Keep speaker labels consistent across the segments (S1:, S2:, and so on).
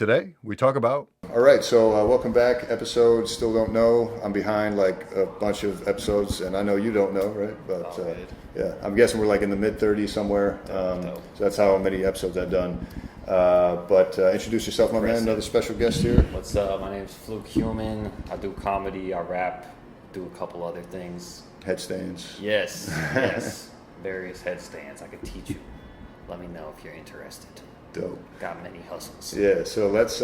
S1: Today, we talk about. All right, so welcome back. Episode Still Don't Know. I'm behind like a bunch of episodes, and I know you don't know, right? But yeah, I'm guessing we're like in the mid-30s somewhere. So that's how many episodes I've done. But introduce yourself, my man. Another special guest here.
S2: What's up? My name's Fluke. I do comedy, I rap, do a couple other things.
S1: Headstands.
S2: Yes, yes. Various headstands. I could teach you. Let me know if you're interested.
S1: Dope.
S2: Got many hustles.
S1: Yeah, so let's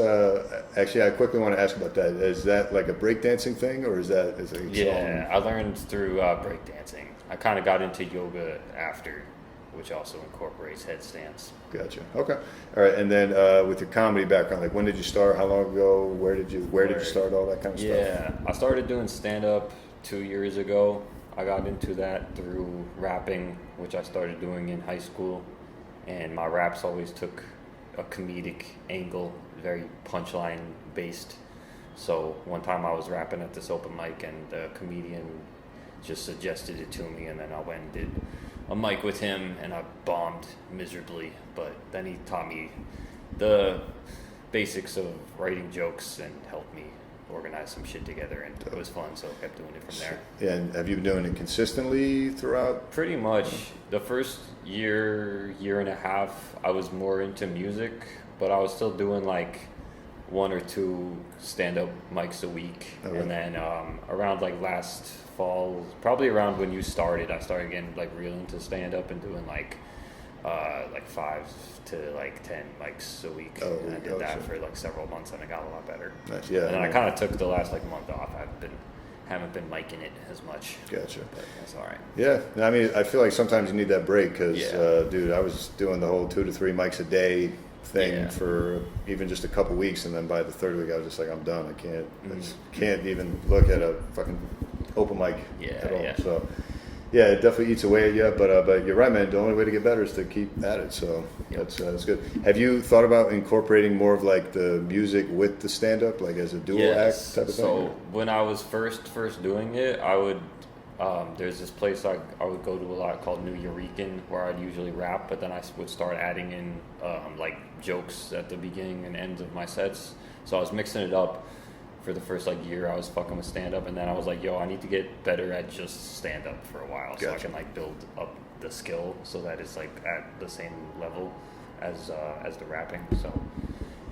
S1: actually I quickly want to ask about that. Is that like a breakdancing thing, or is it
S2: Yeah, I learned through breakdancing. I kind of got into yoga after, which also incorporates headstands.
S1: Gotcha. Okay. All right, and then with your comedy background, like when did you start? How long ago? Where did you start? All that kind of stuff.
S2: Yeah, I started doing stand-up 2 years ago. I got into that through rapping, which I started doing in high school, and my raps always took a comedic angle, very punchline based. So one time I was rapping at this open mic and the comedian just suggested it to me, and then I went and did a mic with him and I bombed miserably, but then he taught me the basics of writing jokes and helped me organize some shit together, and it was fun, so I kept doing it from there.
S1: Yeah, and have you been doing it consistently throughout?
S2: Pretty much. The first year and a half, I was more into music, but I was still doing like 1 or 2 stand-up mics a week. Okay. And then around like last fall, probably around when you started, I started getting like real into stand-up and doing like 5 to like 10 mics a week. And I did that for like several months, and it got a lot better.
S1: Nice, yeah.
S2: And then I kind of took the last like month off. Haven't been micing it as much.
S1: Gotcha.
S2: But that's all right.
S1: Yeah, I mean, I feel like sometimes you need that break because, dude, I was doing the whole 2 to 3 mics a day thing for even just a couple weeks, and then by the third week, I was just like, I'm done. I just can't even look at a fucking open mic at all.
S2: Yeah.
S1: So. Yeah, it definitely eats away at you, but you're right, man. The only way to get better is to keep at it. So that's good. Have you thought about incorporating more of like the music with the stand-up, like as a dual act type of thing?
S2: So when I was first doing it, I would there's this place I would go to a lot called New Eurekan, where I'd usually rap, but then I would start adding in like jokes at the beginning and ends of my sets. So I was mixing it up. For the first like year, I was fucking with stand-up, and then I was like, yo, I need to get better at just stand-up for a while. So I can like build up the skill so that it's like at the same level as the rapping. So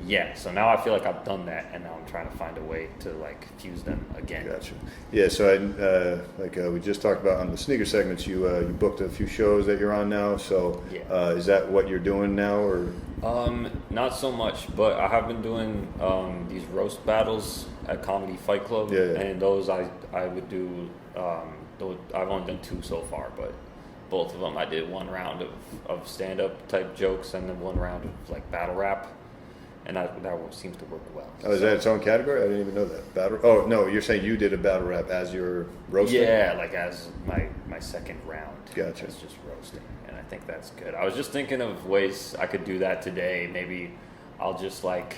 S2: yeah, so now I feel like I've done that, and now I'm trying to find a way to like fuse them again.
S1: Gotcha. Yeah, so we just talked about on the sneaker segments, you booked a few shows that you're on now. So is that what you're doing now, or?
S2: Not so much, but I have been doing these roast battles at Comedy Fight Club, and those I would do. I've only done 2 so far, but both of them I did 1 round of stand-up type jokes and then 1 round of like battle rap. And that seems to work well. Oh,
S1: is that its own category? I didn't even know that. Battle. Oh no, you're saying you did a battle rap as your roasting?
S2: Yeah, like as my second round.
S1: Gotcha.
S2: It's just roasting, and I think that's good. I was just thinking of ways I could do that today. Maybe I'll just like,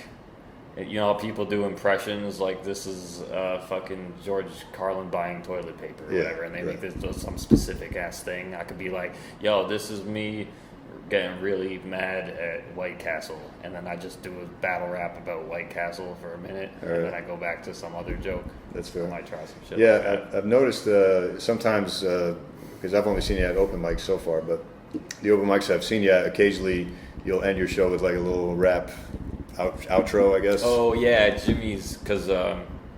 S2: people do impressions like this is fucking George Carlin buying toilet paper or whatever, and they make this some specific ass thing. I could be like, yo, this is me getting really mad at White Castle, and then I just do a battle rap about White Castle for a minute, and then I go back to some other joke.
S1: That's fair.
S2: I might try some shit.
S1: Yeah,
S2: like that.
S1: I've noticed sometimes, because I've only seen you at open mics so far, but the open mics I've seen you at, occasionally you'll end your show with like a little rap outro, I guess.
S2: Oh yeah, Jimmy's, because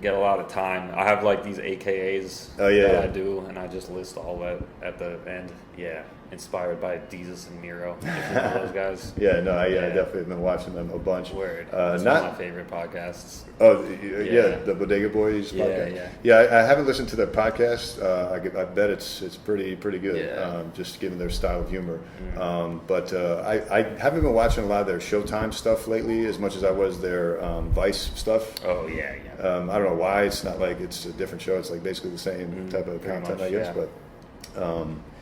S2: get a lot of time. I have like these AKAs that I do, and I just list all that at the end. Yeah. Inspired by Jesus and Miro, if you know those guys.
S1: I definitely have been watching them a bunch.
S2: Word. It's one of my favorite podcasts.
S1: Oh, the Bodega Boys podcast. Yeah, I haven't listened to their podcast. I bet it's pretty good, just given their style of humor. But I haven't been watching a lot of their Showtime stuff lately as much as I was their Vice stuff.
S2: Oh, yeah.
S1: I don't know why. It's not like it's a different show. It's like basically the same type of content, I guess. But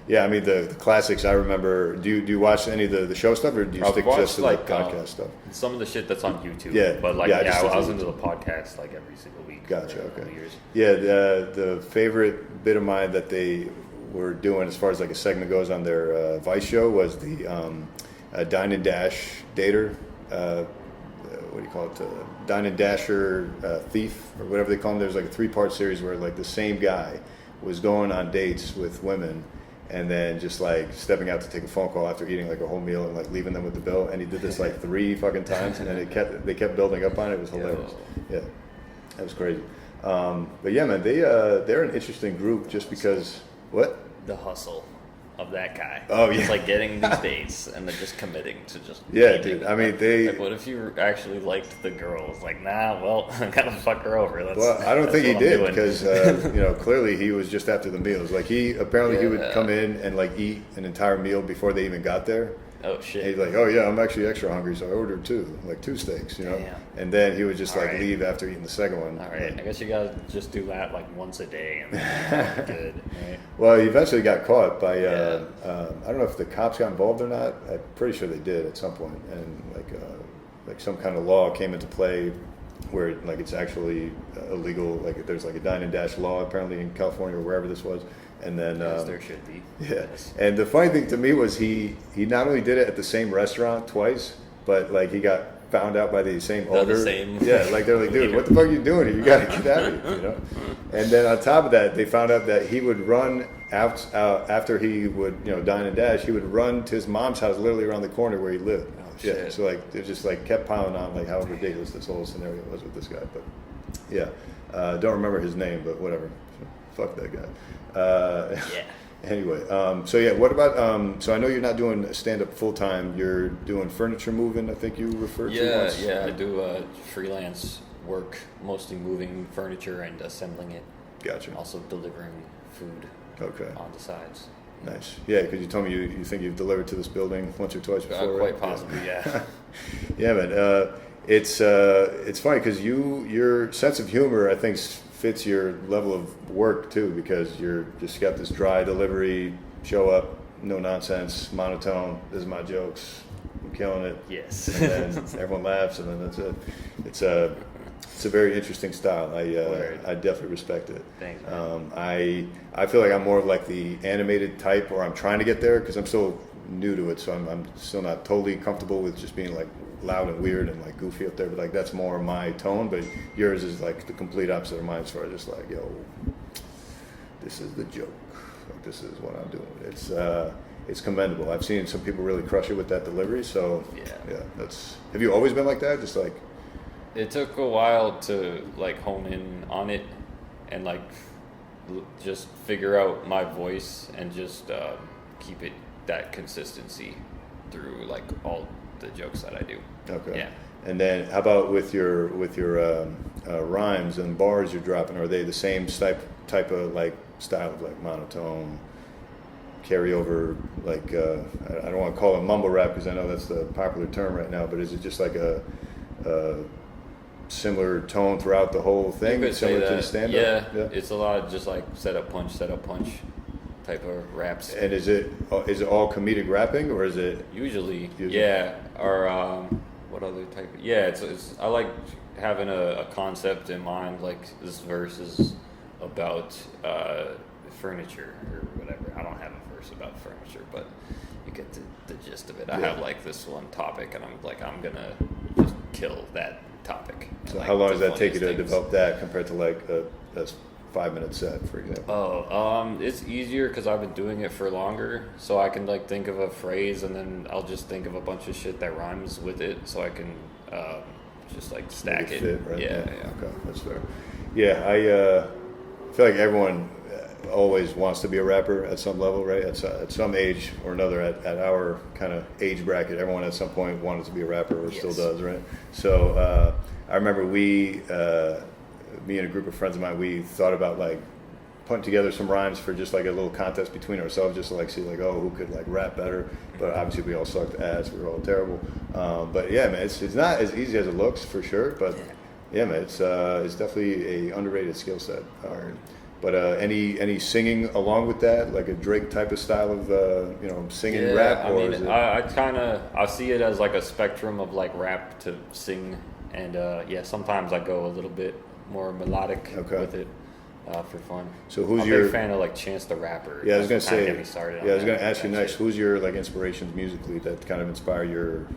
S1: yeah, I mean the classics. I remember. Do you watch any of the show stuff, or do you stick just to the podcast stuff?
S2: Some of the shit that's on YouTube.
S1: Yeah,
S2: but I was into the podcast like every single week.
S1: Gotcha. Okay. Years. Yeah, the favorite bit of mine that they were doing as far as like a segment goes on their Vice show was the Dine and Dash Dater. What do you call it? Dine and Dasher Thief or whatever they call them. There's like a 3-part series where like the same guy was going on dates with women and then just like stepping out to take a phone call after eating like a whole meal and like leaving them with the bill. And he did this like 3 fucking times, and then they kept building up on it. It was hilarious. Yeah, that was crazy. But yeah, man, they're an interesting group just because what?
S3: The hustle of that guy.
S1: Oh yeah,
S3: it's like getting these dates and then just committing to just
S1: dude. I mean,
S3: like, what if you actually liked the girl? It's like, nah, well, I gotta fuck her over.
S1: I don't think he did because clearly he was just after the meals. Like he would come in and like eat an entire meal before they even got there.
S3: Oh shit.
S1: And he's like, oh yeah, I'm actually extra hungry, so I ordered 2 steaks,
S3: Damn.
S1: And then he would just
S3: All
S1: leave after eating the second one.
S3: All right, I guess you gotta just do that like once a day, and then good. Right?
S1: Well, he eventually got caught by I don't know if the cops got involved or not. I'm pretty sure they did at some point, and like some kind of law came into play where like it's actually illegal. Like there's like a dine and dash law apparently in California or wherever this was. And then
S3: yes, there should be.
S1: Yeah. Yes. And the funny thing to me was he not only did it at the same restaurant twice, but like he got found out by the same owner. Yeah, like they're like, dude, what the fuck are you doing here? You gotta get out of here, And then on top of that, they found out that he would run out after he would dine and dash. He would run to his mom's house, literally around the corner where he lived.
S3: Oh, shit.
S1: Yeah. So like they just like kept piling on like how ridiculous this whole scenario was with this guy. But yeah, don't remember his name, but whatever. Fuck that guy.
S3: Yeah.
S1: Anyway, so yeah, what about, so I know you're not doing stand-up full-time, you're doing furniture moving, I think you referred to once.
S2: Yeah, I do freelance work, mostly moving furniture and assembling it.
S1: Gotcha.
S2: Also delivering food on the sides.
S1: Nice. Yeah, because you told me you think you've delivered to this building once or twice before,
S2: quite possibly, yeah.
S1: Yeah, man. It's funny because your sense of humor, I think, fits your level of work too, because you're just got this dry delivery, show up, no nonsense, monotone. This is my jokes. I'm killing it.
S3: Yes.
S1: And then everyone laughs, and then that's it. It's a very interesting style. I definitely respect it.
S3: Thanks, man.
S1: I feel like I'm more of like the animated type, or I'm trying to get there because I'm still new to it, so I'm still not totally comfortable with just being like loud and weird and like goofy up there, but like that's more my tone. But yours is like the complete opposite of mine, as far as just like, yo, this is the joke, like this is what I'm doing. It's commendable. I've seen some people really crush it with that delivery. So yeah, have you always been like that? Just like,
S2: it took a while to like hone in on it and like just figure out my voice and just keep it that consistency through like all the jokes that I do.
S1: Okay.
S2: Yeah.
S1: And then how about with your rhymes and bars you're dropping? Are they the same type of like style of like monotone, carryover? Like I don't want to call it mumble rap because I know that's the popular term right now. But is it just like a similar tone throughout the whole thing?
S2: You could say that.
S1: To the stand-up?
S2: Yeah. It's a lot of just like set up punch type of raps.
S1: And is it all comedic rapping, or is it
S2: usually? Yeah, or what other type? It's I like having a concept in mind. Like this verse is about furniture or whatever. I don't have a verse about furniture, but you get the gist of it. I have like this one topic, and I'm gonna just kill that topic.
S1: So
S2: like,
S1: how long does that take you to develop that compared to like a 5-minute set, for example?
S2: It's easier because I've been doing it for longer, so I can like think of a phrase and then I'll just think of a bunch of shit that rhymes with it, so I can just like stack it.
S1: Fit, right?
S2: Yeah.
S1: Okay, that's fair. Yeah, I feel like everyone always wants to be a rapper at some level, right? At some age or another, at our kind of age bracket, everyone at some point wanted to be a rapper, or still does, right? So I remember me and a group of friends of mine, we thought about like putting together some rhymes for just like a little contest between ourselves, just to like see like, oh, who could like rap better. But obviously we all sucked ass, we were all terrible. But yeah, man, it's not as easy as it looks, for sure. But yeah, man, it's definitely a underrated skill set. But any singing along with that, like a Drake type of style of singing rap?
S2: Or I mean, I see it as like a spectrum of like rap to sing, and sometimes I go a little bit more melodic with it for fun.
S1: So who's
S2: I'm a big fan of like Chance the Rapper?
S1: Yeah, I was gonna say.
S2: Get me started
S1: I was gonna ask you next. Who's your like inspirations musically that kind of inspire your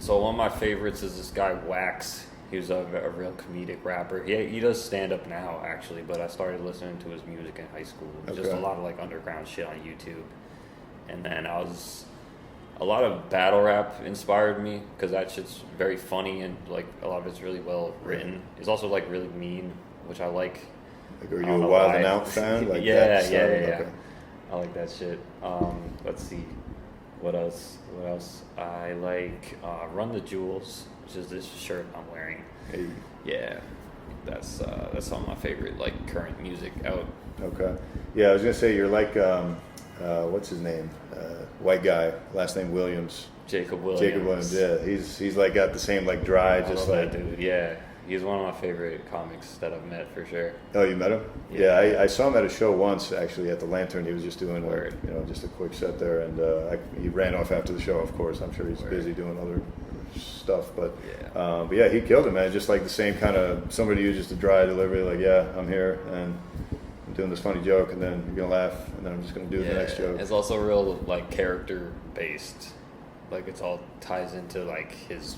S2: So one of my favorites is this guy Wax. He was a real comedic rapper. He does stand up now actually, but I started listening to his music in high school. Just a lot of like underground shit on YouTube, and then a lot of battle rap inspired me because that shit's very funny and like a lot of it's really well written. It's also like really mean, which I like.
S1: Like, are you a Wild and Out fan? Like that
S2: yeah.
S1: Okay.
S2: I like that shit. Let's see, what else? I like Run the Jewels, which is this shirt I'm wearing.
S1: Hey.
S2: Yeah, that's some of my favorite like current music out.
S1: Okay. Yeah, I was gonna say you're like what's his name? White guy, last name Williams.
S2: Jacob Williams.
S1: Jacob Williams. Yeah, he's like got the same like dry,
S2: I
S1: just
S2: love
S1: like.
S2: that dude. Yeah, he's one of my favorite comics that I've met for sure.
S1: Oh, you met him?
S2: Yeah.
S1: Yeah, I saw him at a show once actually at the Lantern. He was just doing just a quick set there, and he ran off after the show. Of course, I'm sure he's busy doing other stuff, but yeah, he killed it, man. Just like the same kind of somebody who just a dry delivery, like yeah, I'm here and I'm doing this funny joke, and then you're gonna laugh, and then I'm just gonna do the next joke.
S2: It's also real like character based, like it's all ties into like his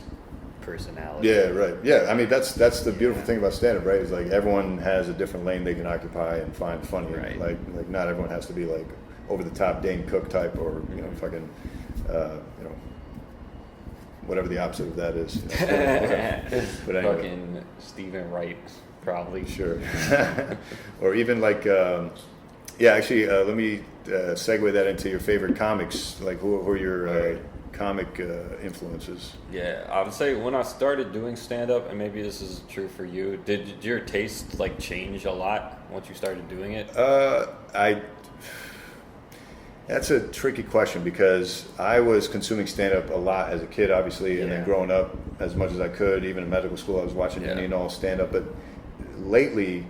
S2: personality.
S1: Yeah, right. Yeah, I mean that's the beautiful thing about stand-up, right? Is like everyone has a different lane they can occupy and find funny.
S2: Right.
S1: Like not everyone has to be like over the top Dane Cook type or fucking whatever the opposite of that is. But anyway.
S2: Fucking Stephen Wright, probably.
S1: Sure. Or even like, actually, let me segue that into your favorite comics. Like, who are your comic influences?
S2: Yeah, I would say when I started doing stand-up, and maybe this is true for you, did your taste like change a lot once you started doing it?
S1: That's a tricky question because I was consuming stand-up a lot as a kid, obviously, and then growing up as much as I could. Even in medical school, I was watching any and all stand-up. But lately,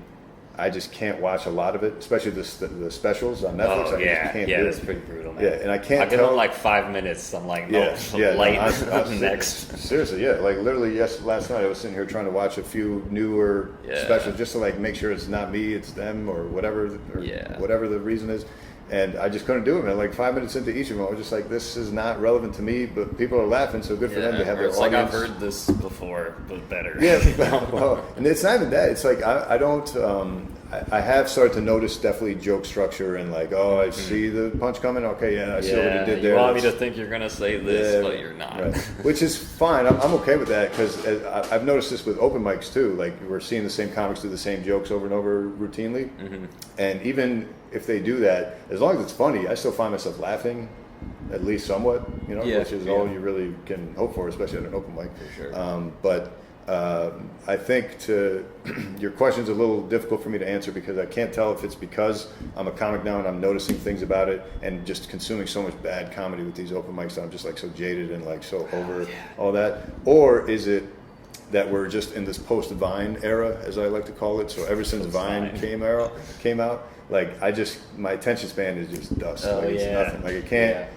S1: I just can't watch a lot of it, especially the specials on Netflix.
S2: Oh,
S1: I just can't do
S2: that's
S1: it.
S2: pretty brutal, man.
S1: Yeah, and I can't
S2: I give
S1: tell.
S2: them like 5 minutes. I'm like, no, next.
S1: Seriously, yeah. Like literally, last night I was sitting here trying to watch a few newer specials just to like make sure it's not me, it's them, or whatever, whatever the reason is. And I just couldn't do it, man. Like 5 minutes into each of them, I was just like, this is not relevant to me, but people are laughing, so good for them to have their
S2: it's
S1: audience.
S2: like I've heard this before, but better.
S1: Yeah, well, and it's not even that. It's like I don't. I have started to notice definitely joke structure and like, I see the punch coming. Okay, I see what he did there.
S2: You want me to think you're gonna say this, but you're not.
S1: Right. Which is fine. I'm okay with that because I've noticed this with open mics too. Like we're seeing the same comics do the same jokes over and over routinely, and even if they do that, as long as it's funny, I still find myself laughing, at least somewhat. Which is all you really can hope for, especially at an open mic.
S2: For sure.
S1: But I think your question's a little difficult for me to answer because I can't tell if it's because I'm a comic now and I'm noticing things about it and just consuming so much bad comedy with these open mics that I'm just like so jaded and like so over all that, or is it that we're just in this post-Vine era, as I like to call it. So ever since Vine came out, like my attention span is just dust. It's nothing. Like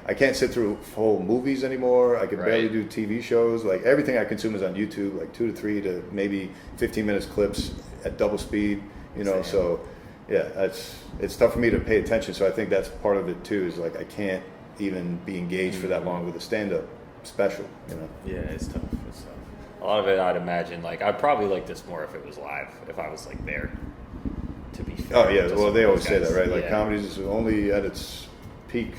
S1: I can't sit through whole movies anymore. I can barely do TV shows. Like everything I consume is on YouTube, like 2 to 3 to maybe 15 minutes clips at double speed. So it's tough for me to pay attention. So I think that's part of it too. Is like I can't even be engaged for that long with a stand-up special.
S2: Yeah, it's tough. A lot of it, I'd imagine, like I'd probably like this more if it was live, if I was like there. To be fair.
S1: Oh yeah, well they always say that, right? Like comedy is only at its peak,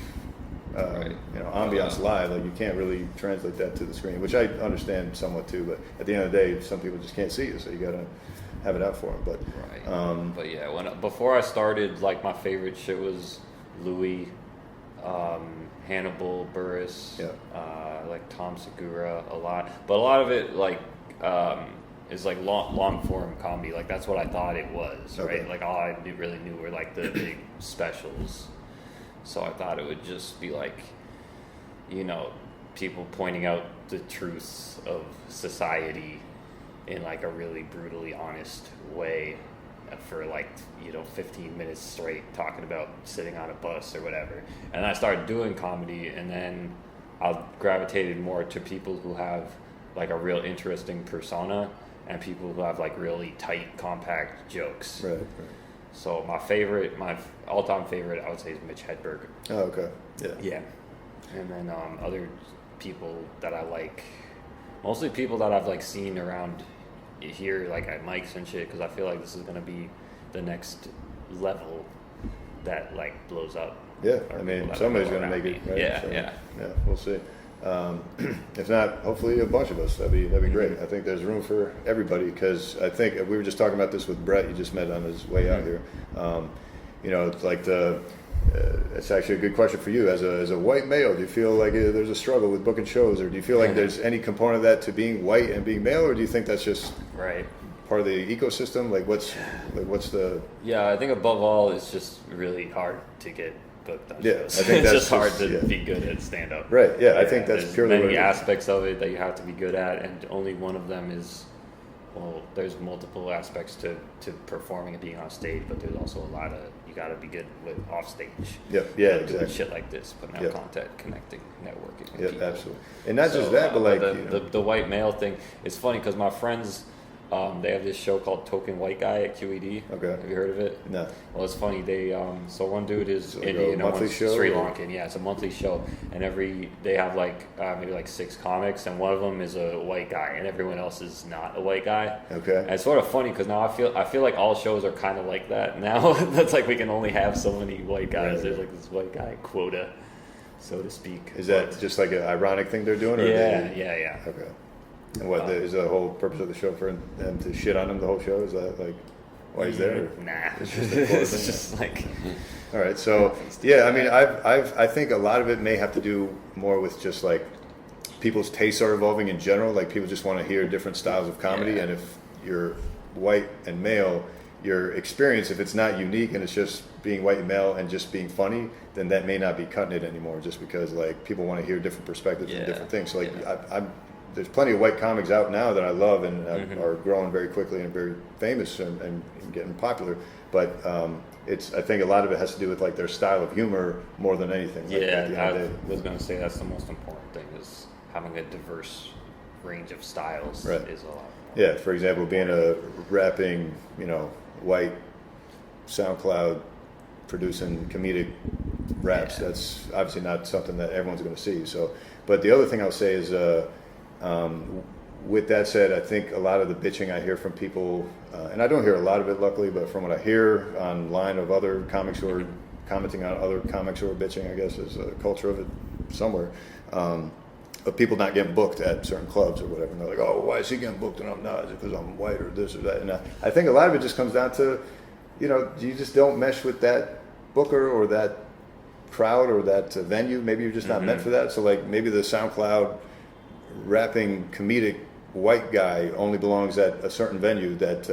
S1: ambiance live. Like you can't really translate that to the screen, which I understand somewhat too. But at the end of the day, some people just can't see you, so you gotta have it out for them. But
S2: but yeah, before I started, like my favorite shit was Louis, Hannibal Buress, like Tom Segura a lot, but a lot of it like is like long form comedy. Like that's what I thought it was, right? Like all I really knew were like the big specials, so I thought it would just be like, people pointing out the truths of society in like a really brutally honest way for like 15 minutes straight talking about sitting on a bus or whatever. And I started doing comedy, and then I gravitated more to people who have like a real interesting persona and people who have like really tight, compact jokes.
S1: Right.
S2: So my all-time favorite, I would say, is Mitch Hedberg.
S1: Oh, okay. Yeah.
S2: Yeah. And then other people that I like, Mostly people that I've like seen around here, like at mics and shit, because I feel like this is gonna be the next level that like blows up.
S1: Yeah,
S2: Or
S1: I mean,
S2: people that
S1: somebody's
S2: know
S1: going to
S2: around
S1: make it,
S2: me.
S1: right?
S2: Yeah,
S1: So,
S2: yeah.
S1: Yeah, we'll see. If not, hopefully a bunch of us. That'd be great. I think there's room for everybody because I think we were just talking about this with Brett. You just met on his way out here. You know, it's like it's actually a good question for you as a white male. Do you feel like there's a struggle with booking shows, or do you feel like there's any component of that to being white and being male, or do you think that's just
S2: Right.
S1: part of the ecosystem? Like what's the
S2: Yeah, I think above all, it's just really hard to get booked on
S1: Yeah,
S2: shows.
S1: I think
S2: it's
S1: that's
S2: just hard
S1: just-
S2: to
S1: yeah.
S2: be good at stand up.
S1: right? Yeah, I think that's
S2: there's
S1: purely what
S2: many
S1: it is.
S2: aspects of it that you have to be good at, and only one of them is, well, there's multiple aspects to performing and being on stage, but there's also a lot of, you got to be good with off stage.
S1: Yep, yeah,
S2: Doing
S1: exactly.
S2: shit like this, putting out
S1: Yep.
S2: content, connecting, networking with
S1: Yeah,
S2: people.
S1: absolutely. And not just
S2: So,
S1: that, but like
S2: the,
S1: you know,
S2: the white male thing, it's funny because my friends, they have this show called Token White Guy at QED.
S1: Okay.
S2: Have you heard of it?
S1: no.
S2: Well, it's funny. They so one dude is
S1: like a
S2: Indian, and
S1: monthly
S2: one's
S1: show,
S2: Sri
S1: or-
S2: Lankan. Yeah, it's a monthly show, and they have like maybe like 6 comics, and one of them is a white guy, and everyone else is not a white guy.
S1: Okay.
S2: And it's sort of funny because now I feel like all shows are kind of like that now. That's like we can only have so many white guys.
S1: Right.
S2: There's like this white guy quota, so to speak.
S1: Is that
S2: But-
S1: just like an ironic thing they're doing? Or
S2: yeah,
S1: they,
S2: yeah.
S1: Okay. And what is the whole purpose of the show for them to shit on him the whole show? Is that like why he's there?
S2: Nah,
S1: It's
S2: it's
S1: just a
S2: just like
S1: All right. So yeah, I mean, I think a lot of it may have to do more with just like people's tastes are evolving in general. Like people just want to hear different styles of comedy,
S2: Yeah.
S1: and if you're white and male, your experience, if it's not unique and it's just being white and male and just being funny, then that may not be cutting it anymore. Just because like people want to hear different perspectives and
S2: Yeah.
S1: different things. So like
S2: Yeah.
S1: there's plenty of white comics out now that I love and
S2: Mm-hmm.
S1: are growing very quickly and very famous and getting popular. But I think a lot of it has to do with like their style of humor more than anything. Like, at the end
S2: yeah,
S1: of the day.
S2: I was gonna say that's the most important thing is having a diverse range of styles
S1: Right.
S2: is a lot.
S1: Yeah, for example, being a rapping, white SoundCloud producing comedic raps,
S2: Yeah.
S1: that's obviously not something that everyone's going to see. So, but the other thing I'll say is, with that said, I think a lot of the bitching I hear from people, and I don't hear a lot of it luckily, but from what I hear online of other comics who are commenting on other comics who are bitching, I guess is a culture of it somewhere. Of people not getting booked at certain clubs or whatever. And they're like, oh, why is he getting booked and I'm not? Is it because I'm white or this or that? And I think a lot of it just comes down to, you just don't mesh with that booker or that crowd or that venue. Maybe you're just not meant for that. So like maybe the SoundCloud rapping comedic white guy only belongs at a certain venue that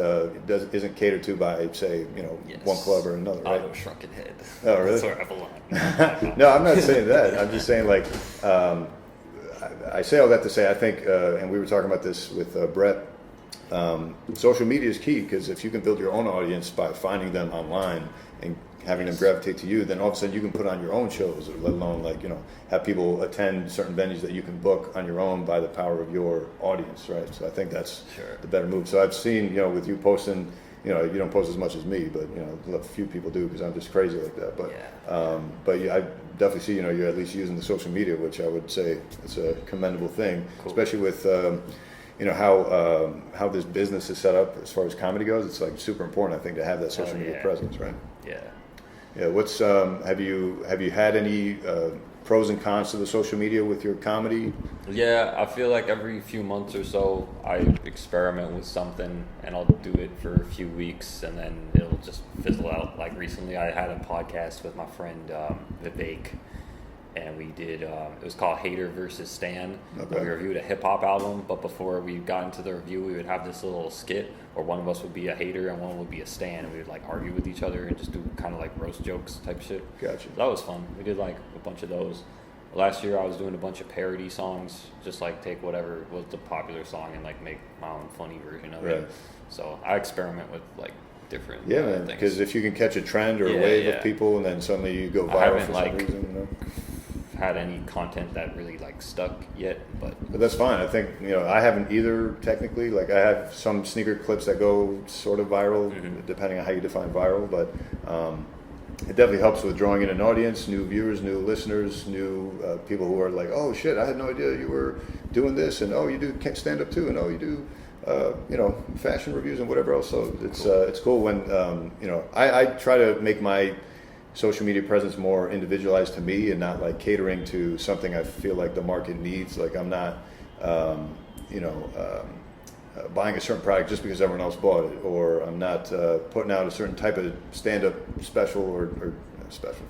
S1: isn't catered to by, say,
S2: Yes.
S1: one club or another, right?
S2: Auto Shrunken Head.
S1: Oh, really?
S2: That's where I belong.
S1: No, I'm not saying that. I'm just saying like I say all that to say I think, and we were talking about this with Brett. Social media is key because if you can build your own audience by finding them online and having them gravitate to you, then all of a sudden you can put on your own shows, or let alone like have people attend certain venues that you can book on your own by the power of your audience, right? So I think that's
S2: Sure.
S1: the better move. So I've seen with you posting. You don't post as much as me, but a few people do because I'm just crazy like that. But but yeah, I definitely see you're at least using the social media, which I would say is a commendable thing,
S2: Cool.
S1: especially with how this business is set up as far as comedy goes. It's like super important, I think, to have that social media
S2: yeah.
S1: presence, right?
S2: Yeah.
S1: Yeah. What's have you had any pros and cons to the social media with your comedy?
S2: Yeah, I feel like every few months or so I experiment with something and I'll do it for a few weeks and then it'll just fizzle out. Like recently I had a podcast with my friend Vivek and we did, it was called Hater versus Stan.
S1: Okay.
S2: We reviewed a hip hop album, but before we got into the review we would have this little skit where one of us would be a hater and one would be a stan and we would like argue with each other and just do kind of like roast jokes type shit.
S1: Gotcha.
S2: That was fun. We did like a bunch of those. Last year I was doing a bunch of parody songs, just like take whatever was the popular song and like make my own funny version of
S1: Right.
S2: it. So I experiment with like different
S1: Yeah, man.
S2: things.
S1: Because if you can catch a trend or a
S2: Yeah,
S1: wave
S2: yeah.
S1: of people, and then suddenly you go
S2: I
S1: viral
S2: haven't,
S1: for
S2: like,
S1: some reason,
S2: had any content that really like stuck yet, but
S1: But that's fine. I think I haven't either technically. Like I have some sneaker clips that go sort of viral, depending on how you define viral. But it definitely helps with drawing in an audience, new viewers, new listeners, new people who are like, oh shit, I had no idea you were doing this, and oh, you do stand up too, and oh, you do fashion reviews and whatever else. So it's cool when I try to make my social media presence more individualized to me and not like catering to something I feel like the market needs. Like I'm not buying a certain product just because everyone else bought it, or I'm not putting out a certain type of stand-up special or special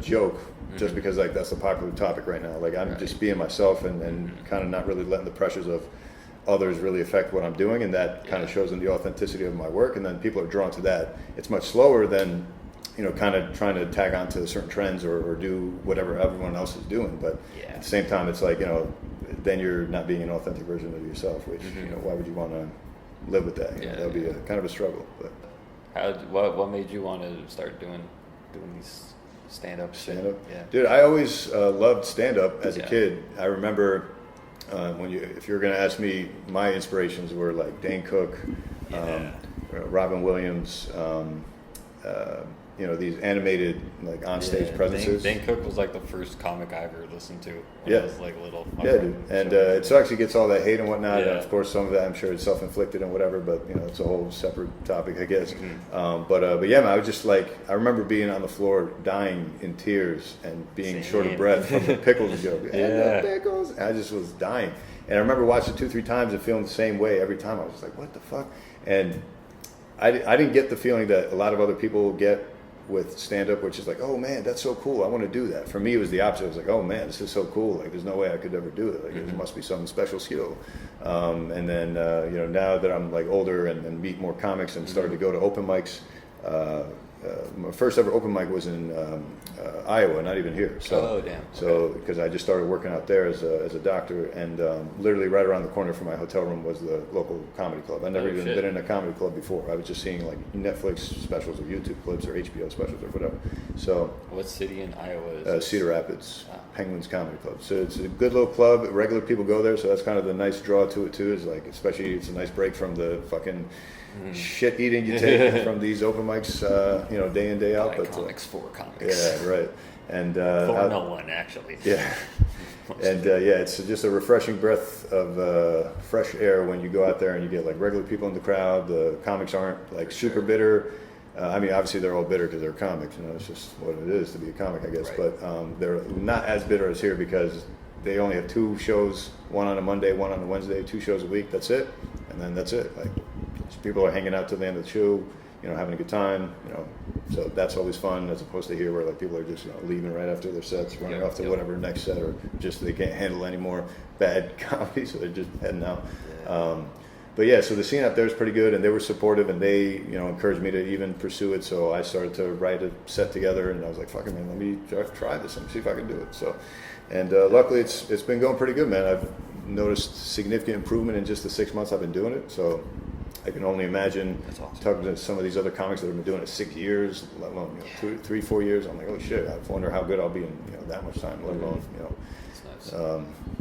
S1: joke just because like that's the popular topic right now. Like I'm just being myself and kind of not really letting the pressures of others really affect what I'm doing, and that kind of shows in the authenticity of my work, and then people are drawn to that. It's much slower than kind of trying to tag on to certain trends or do whatever everyone else is doing, but at the same time it's like then you're not being an authentic version of yourself, which why would you want to live with that? That would be a kind of a struggle. But
S2: what made you want to start doing these stand-up?
S1: Yeah, dude, I always loved stand-up as a kid. I remember if you're going to ask me, my inspirations were like Dane Cook, Robin Williams, these animated like onstage presences.
S2: Dane Cook was like the first comic I ever listened to when I was like little.
S1: Dude. And it sucks he gets all that hate and whatnot. And of course, some of that I'm sure is self-inflicted and whatever. But it's a whole separate topic, I guess. But yeah, man, I was just like, I remember being on the floor, dying in tears and being short of breath from the pickles joke. And the pickles. And I just was dying. And I remember watching it 2-3 times and feeling the same way every time. I was just like, what the fuck? And I didn't get the feeling that a lot of other people get with stand-up, which is like, oh man, that's so cool, I want to do that. For me, it was the opposite. I was like, oh man, this is so cool, like there's no way I could ever do it, like there must be some special skill. And then now that I'm like older and meet more comics and started to go to open mics, my first ever open mic was in Iowa, not even here. So, because I just started working out there as a doctor, and literally right around the corner from my hotel room was the local comedy club. I never even been in a comedy club before. I was just seeing like Netflix specials or YouTube clips or HBO specials or whatever. So,
S2: what city in Iowa is
S1: Cedar Rapids, Penguins Comedy Club. So it's a good little club. Regular people go there, so that's kind of the nice draw to it too. Is like, especially it's a nice break from the fucking shit eating you take from these open mics, day in, day out.
S2: But comics for comics.
S1: Yeah, right. And
S2: for no one, actually.
S1: Yeah. And it's just a refreshing breath of fresh air when you go out there and you get like regular people in the crowd. The comics aren't like super bitter. I mean, obviously they're all bitter because they're comics. It's just what it is to be a comic, I guess. Right. But they're not as bitter as here because they only have 2 shows, one on a Monday, one on a Wednesday, 2 shows a week. That's it, and then that's it. Like, people are hanging out till the end of the show, having a good time, So that's always fun, as opposed to here where like people are just leaving right after their sets, running off to whatever next set, or just they can't handle any more bad comedy, so they're just heading out. But yeah, so the scene out there is pretty good, and they were supportive, and they encouraged me to even pursue it. So I started to write a set together, and I was like, "Fuck it, man, let me try this and see if I can do it." So, and luckily it's been going pretty good, man. I've noticed significant improvement in just the 6 months I've been doing it. So I can only imagine talking to some of these other comics that have been doing it 6 years, let alone 2, 3, 4 years. I'm like, oh shit, I wonder how good I'll be in that much time, let alone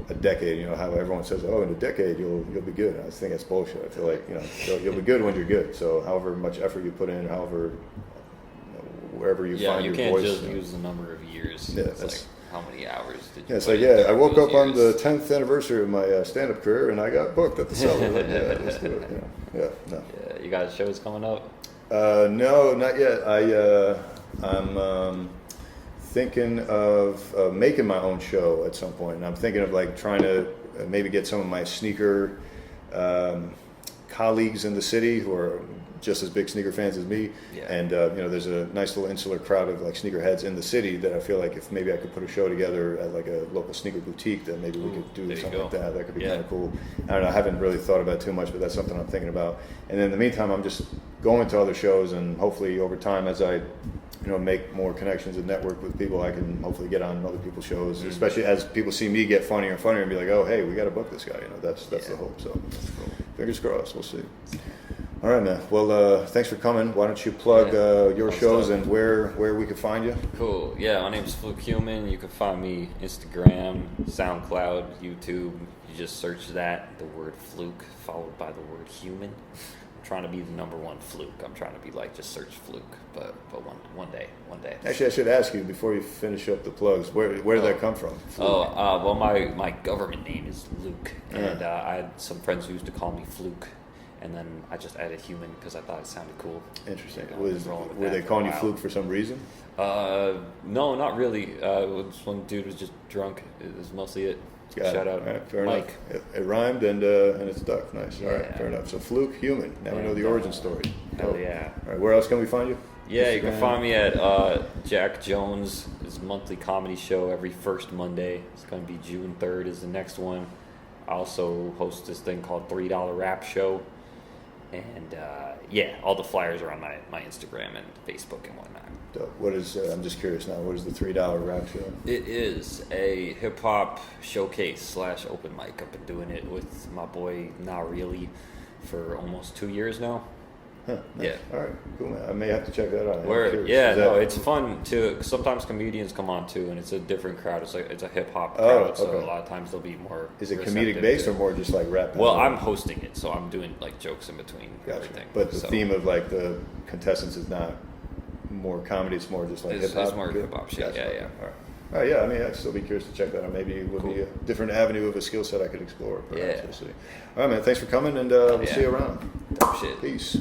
S1: a decade. How everyone says, oh, in a decade you'll be good. I think that's bullshit. I feel like you'll be good when you're good. So however much effort you put in, however wherever you find your voice.
S2: You can't just use the number of years.
S1: Yeah,
S2: it's like how many hours did you?
S1: It's like I woke up on the 10th anniversary of my stand-up career and I got booked at the Cellar. Like, let's do it. No.
S2: Yeah, you got shows coming up?
S1: No, not yet. I'm thinking of making my own show at some point, and I'm thinking of like trying to maybe get some of my sneaker colleagues in the city who are just as big sneaker fans as me, and there's a nice little insular crowd of like sneakerheads in the city that I feel like if maybe I could put a show together at like a local sneaker boutique, then maybe we could do something like that. That could be kind of cool. I don't know, I haven't really thought about it too much, but that's something I'm thinking about. And then in the meantime, I'm just going to other shows, and hopefully over time, as I make more connections and network with people, I can hopefully get on other people's shows, especially as people see me get funnier and funnier and be like, oh hey, we got to book this guy. That's the hope. So fingers crossed, we'll see. All right, man. Well, thanks for coming. Why don't you plug your shows and where we can find you?
S2: Cool. Yeah, my name's Fluke. You can find me Instagram, SoundCloud, YouTube. You just search that, the word Fluke followed by the word human. trying to be the number one Fluke. I'm trying to be like just search Fluke, but one day.
S1: Actually, I should ask you before you finish up the plugs. Where did that come from? Fluke.
S2: Well, my government name is Luke, and I had some friends who used to call me Fluke, and then I just added human because I thought it sounded cool.
S1: Interesting.
S2: And,
S1: were they calling you Fluke for some reason?
S2: No, not really. This one dude was just drunk. It was mostly it. Shout out,
S1: right, fair
S2: Mike.
S1: enough. It rhymed and it stuck. Nice. All right,
S2: Yeah.
S1: fair enough. So Fluke, human. Now we know the origin story.
S2: Hell
S1: Dope.
S2: yeah.
S1: All right, where else can we find you?
S2: Yeah, you can
S1: Instagram?
S2: find me at Jack Jones' his monthly comedy show every first Monday. It's going to be June 3rd is the next one. I also host this thing called $3 Rap Show. And all the flyers are on my Instagram and Facebook and whatnot.
S1: Dope. What is? I'm just curious now. What is the $3 rap show?
S2: It is a hip hop showcase / open mic. I've been doing it with my boy Not Really for almost 2 years now.
S1: Huh, nice.
S2: Yeah.
S1: All right. Cool, man. I may have to check that out. I'm
S2: Where
S1: curious.
S2: yeah,
S1: Is
S2: no,
S1: that-
S2: it's fun too. Sometimes comedians come on too, and it's a different crowd. It's a hip hop
S1: Oh,
S2: crowd, so
S1: okay.
S2: a lot of times they'll be more.
S1: Is it
S2: receptive
S1: comedic based
S2: to-
S1: or more just like rap?
S2: Well, I'm hosting it, so I'm doing like jokes in between
S1: Gotcha.
S2: everything.
S1: But the
S2: so
S1: theme of like the contestants is not more comedy. It's more just like
S2: It's-
S1: hip hop.
S2: it's more hip-hop shit, yeah, yeah.
S1: All right. All right. Yeah. I mean, I'd still be curious to check that out. Maybe it would be a different avenue of a skill set I could explore. Perhaps.
S2: Yeah.
S1: We'll see. All right, man. Thanks for coming, and we'll
S2: Yeah.
S1: see you around.
S2: dope shit.
S1: Peace.